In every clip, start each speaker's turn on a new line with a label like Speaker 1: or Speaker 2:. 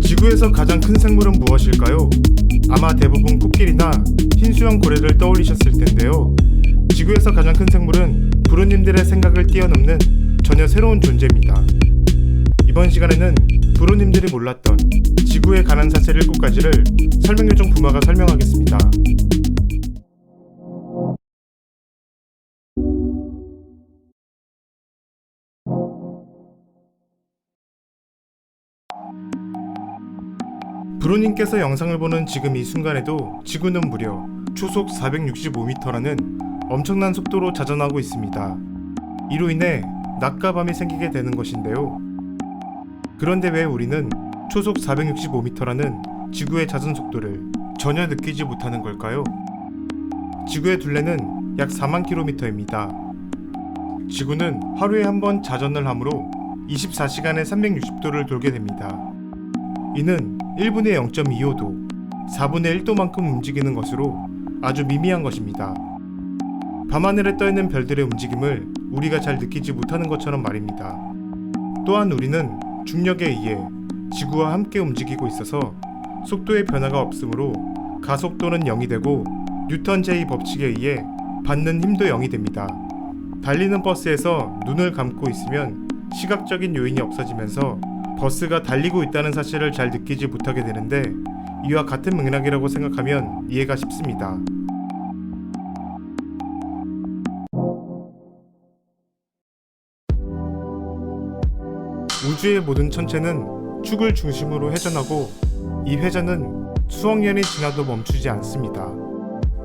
Speaker 1: 지구에서 가장 큰 생물은 무엇일까요? 아마 대부분 코끼리나 흰수염 고래를 떠올리셨을 텐데요. 지구에서 가장 큰 생물은 부로님들의 생각을 뛰어넘는 전혀 새로운 존재입니다. 이번 시간에는 부로님들이 몰랐던 지구에 관한 사실 7가지를 설명요정 부마가 설명하겠습니다. 부로님께서 영상을 보는 지금 이 순간에도 지구는 무려 초속 465m라는 엄청난 속도로 자전하고 있습니다. 이로 인해 낮과 밤이 생기게 되는 것인데요. 그런데 왜 우리는 초속 465m라는 지구의 자전 속도를 전혀 느끼지 못하는 걸까요? 지구의 둘레는 약 4만 km입니다. 지구는 하루에 한 번 자전을 하므로 24시간에 360도를 돌게 됩니다. 이는 1분에 0.25도, 4분의 1도만큼 움직이는 것으로 아주 미미한 것입니다. 밤하늘에 떠있는 별들의 움직임을 우리가 잘 느끼지 못하는 것처럼 말입니다. 또한 우리는 중력에 의해 지구와 함께 움직이고 있어서 속도의 변화가 없으므로 가속도는 0이 되고 뉴턴 제2 법칙에 의해 받는 힘도 0이 됩니다. 달리는 버스에서 눈을 감고 있으면 시각적인 요인이 없어지면서 버스가 달리고 있다는 사실을 잘 느끼지 못하게 되는데, 이와 같은 맥락이라고 생각하면 이해가 쉽습니다. 우주의 모든 천체는 축을 중심으로 회전하고 이 회전은 수억 년이 지나도 멈추지 않습니다.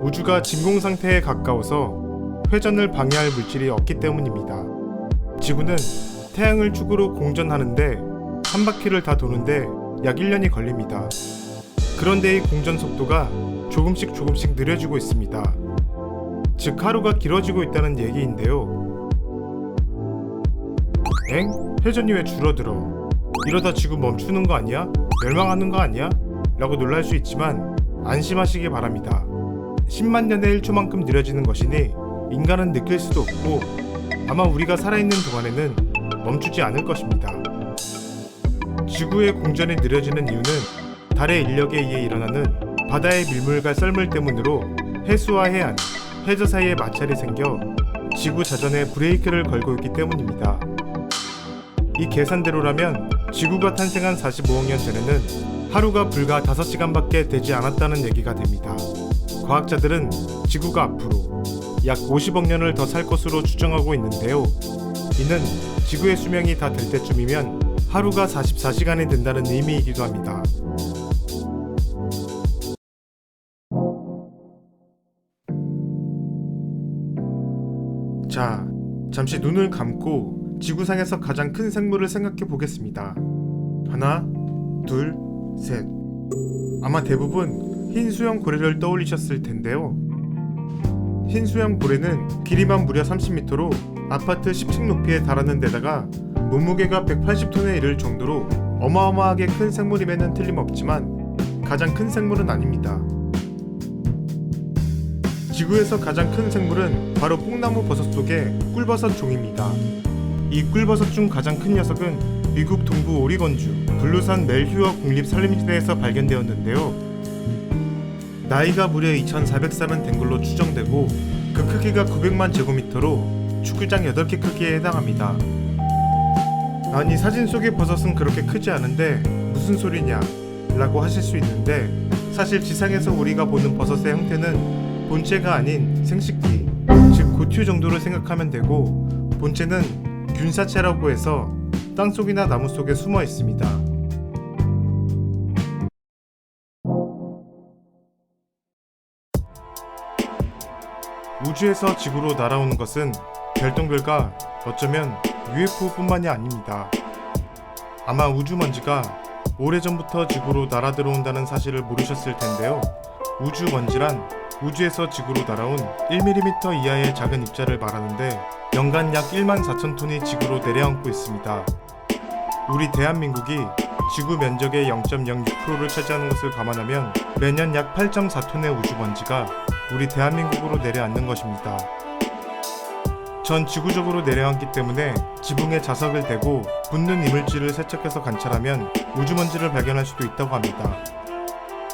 Speaker 1: 우주가 진공 상태에 가까워서 회전을 방해할 물질이 없기 때문입니다. 지구는 태양을 축으로 공전하는데 한 바퀴를 다 도는데 약 1년이 걸립니다. 그런데 이 공전 속도가 조금씩 느려지고 있습니다. 즉 하루가 길어지고 있다는 얘기인데요. 회전이 왜 줄어들어? 이러다 지구 멈추는 거 아니야? 멸망하는 거 아니야? 라고 놀랄 수 있지만 안심하시기 바랍니다. 10만 년에 1초만큼 느려지는 것이니 인간은 느낄 수도 없고 아마 우리가 살아있는 동안에는 멈추지 않을 것입니다. 지구의 공전이 느려지는 이유는 달의 인력에 의해 일어나는 바다의 밀물과 썰물 때문으로 해수와 해안, 해저 사이에 마찰이 생겨 지구 자전에 브레이크를 걸고 있기 때문입니다. 이 계산대로라면 지구가 탄생한 45억 년 전에는 하루가 불과 5시간밖에 되지 않았다는 얘기가 됩니다. 과학자들은 지구가 앞으로 약 50억 년을 더 살 것으로 추정하고 있는데요. 이는 지구의 수명이 다 될 때쯤이면 하루가 44시간이 된다는 의미이기도 합니다. 자, 잠시 눈을 감고 지구상에서 가장 큰 생물을 생각해 보겠습니다. 하나, 둘, 셋. 아마 대부분 흰수염 고래를 떠올리셨을 텐데요. 흰수염 고래는 길이만 무려 30m로 아파트 10층 높이에 달하는 데다가 몸무게가 180톤에 이를 정도로 어마어마하게 큰 생물임에는 틀림없지만 가장 큰 생물은 아닙니다. 지구에서 가장 큰 생물은 바로 뽕나무 버섯 속의 꿀버섯 종입니다. 이 꿀버섯 중 가장 큰 녀석은 미국 동부 오리건주 블루산 멜휴어 국립산림지대에서 발견되었는데요. 나이가 무려 2400살은 된 걸로 추정되고 그 크기가 900만 제곱미터로 축구장 8개 크기에 해당합니다. 아니 사진 속의 버섯은 그렇게 크지 않은데 무슨 소리냐 라고 하실 수 있는데, 사실 지상에서 우리가 보는 버섯의 형태는 본체가 아닌 생식기, 즉 고튜 정도를 생각하면 되고, 본체는 균사체라고 해서 땅속이나 나무 속에 숨어 있습니다. 우주에서 지구로 날아오는 것은 별똥별과 어쩌면 UFO뿐만이 아닙니다. 아마 우주먼지가 오래전부터 지구로 날아들어온다는 사실을 모르셨을 텐데요. 우주먼지란 우주에서 지구로 날아온 1mm 이하의 작은 입자를 말하는데 연간 약 1만 4천 톤이 지구로 내려앉고 있습니다. 우리 대한민국이 지구 면적의 0.06%를 차지하는 것을 감안하면 매년 약 8.4톤의 우주먼지가 우리 대한민국으로 내려앉는 것입니다. 전 지구적으로 내려앉기 때문에 지붕에 자석을 대고 붙는 이물질을 세척해서 관찰하면 우주먼지를 발견할 수도 있다고 합니다.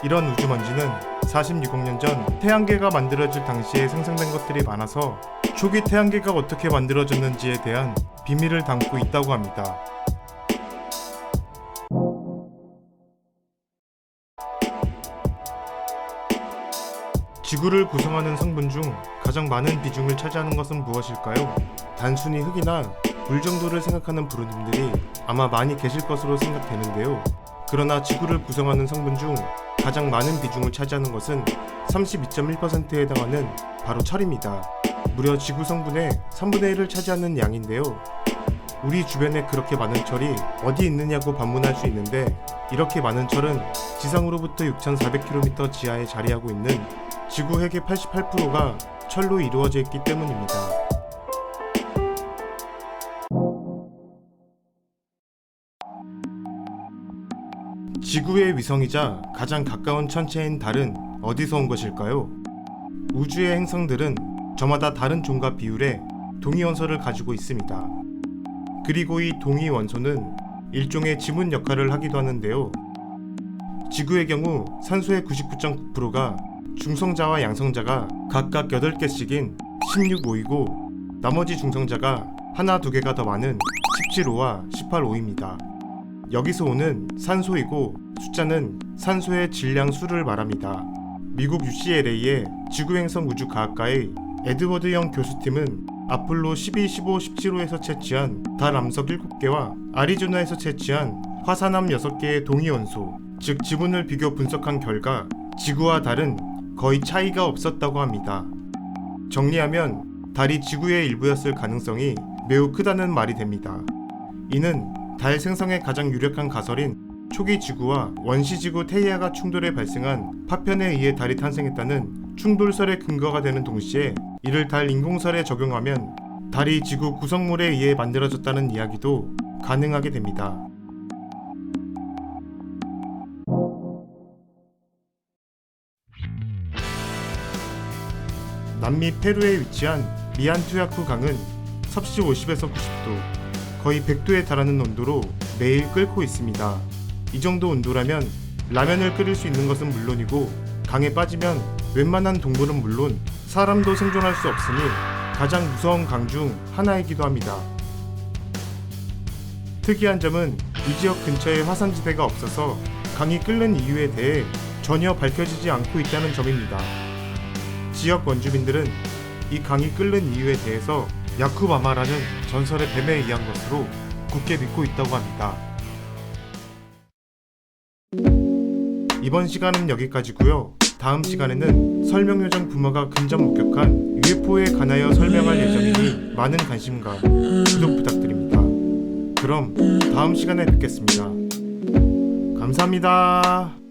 Speaker 1: 이런 우주먼지는 46억 년 전 태양계가 만들어질 당시에 생성된 것들이 많아서 초기 태양계가 어떻게 만들어졌는지에 대한 비밀을 담고 있다고 합니다. 지구를 구성하는 성분 중 가장 많은 비중을 차지하는 것은 무엇일까요? 단순히 흙이나 물 정도를 생각하는 부르님들이 아마 많이 계실 것으로 생각되는데요. 그러나 지구를 구성하는 성분 중 가장 많은 비중을 차지하는 것은 32.1%에 해당하는 바로 철입니다. 무려 지구 성분의 3분의 1을 차지하는 양인데요. 우리 주변에 그렇게 많은 철이 어디 있느냐고 반문할 수 있는데, 이렇게 많은 철은 지상으로부터 6,400km 지하에 자리하고 있는 지구 핵의 88%가 철로 이루어져 있기 때문입니다. 지구의 위성이자 가장 가까운 천체인 달은 어디서 온 것일까요? 우주의 행성들은 저마다 다른 종과 비율의 동위원소를 가지고 있습니다. 그리고 이 동위원소는 일종의 지문 역할을 하기도 하는데요. 지구의 경우 산소의 99.9%가 중성자와 양성자가 각각 8개씩인 16O이고, 나머지 중성자가 하나, 두 개가 더 많은 17O 와 18O입니다. 여기서 오는 산소이고, 숫자는 산소의 질량 수를 말합니다. 미국 UCLA의 지구행성 우주과학과의 에드워드 영 교수팀은 아폴로 12, 15, 17호에서 채취한 달 암석 7개와 아리조나에서 채취한 화산암 6개의 동위원소, 즉 지문을 비교 분석한 결과 지구와 달은 거의 차이가 없었다고 합니다. 정리하면 달이 지구의 일부였을 가능성이 매우 크다는 말이 됩니다. 이는 달 생성에 가장 유력한 가설인 초기 지구와 원시지구 테이아가 충돌에 발생한 파편에 의해 달이 탄생했다는 충돌설의 근거가 되는 동시에, 이를 달 인공설에 적용하면 달이 지구 구성물에 의해 만들어졌다는 이야기도 가능하게 됩니다. 남미 페루에 위치한 미안투야쿠 강은 섭씨 50에서 90도, 거의 100도에 달하는 온도로 매일 끓고 있습니다. 이 정도 온도라면 라면을 끓일 수 있는 것은 물론이고, 강에 빠지면 웬만한 동물은 물론 사람도 생존할 수 없으니 가장 무서운 강 중 하나이기도 합니다. 특이한 점은 이 지역 근처에 화산지대가 없어서 강이 끓는 이유에 대해 전혀 밝혀지지 않고 있다는 점입니다. 지역 원주민들은 이 강이 끓는 이유에 대해서 야쿠바마라는 전설의 뱀에 의한 것으로 굳게 믿고 있다고 합니다. 이번 시간은 여기까지고요. 다음 시간에는 설명요정 부모가 근접 목격한 UFO에 관하여 설명할 예정이니 많은 관심과 구독 부탁드립니다. 그럼 다음 시간에 뵙겠습니다. 감사합니다.